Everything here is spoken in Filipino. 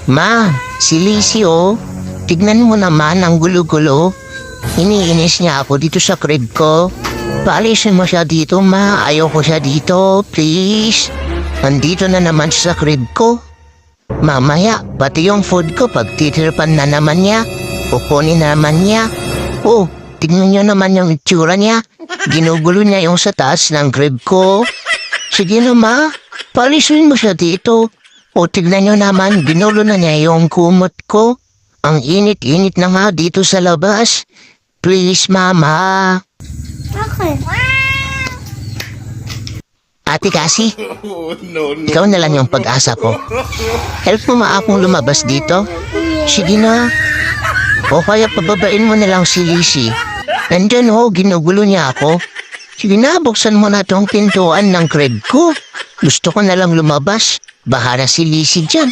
Ma, si Lizzie oh. Tignan mo naman ang gulo-gulo. Iniinis niya ako dito sa crib ko. Paalisin mo siya dito, ma. Ayoko siya dito, please. Nandito na naman siya sa crib ko. Mamaya, pati yung food ko pagtitirpan na naman niya. Kukunin na naman niya. Oh, tignan niyo naman yung itsura niya. Ginugulo niya yung sa taas ng crib ko. Sige na, ma. Paalisin mo siya dito. O tignan niyo naman, ginulo na niya yung kumot ko. Ang init-init na nga dito sa labas. Please, mama. Okay. Ate Cassie, ikaw na lang yung pag-asa ko. Help mo ma akong lumabas dito. Sige na. O kaya pababain mo na lang si Lizzie. Nandyan ho, ginugulo niya ako. Sige na, buksan mo na tong pintuan ng crib ko. Gusto ko na lang lumabas. Bahala si Lizzie dyan.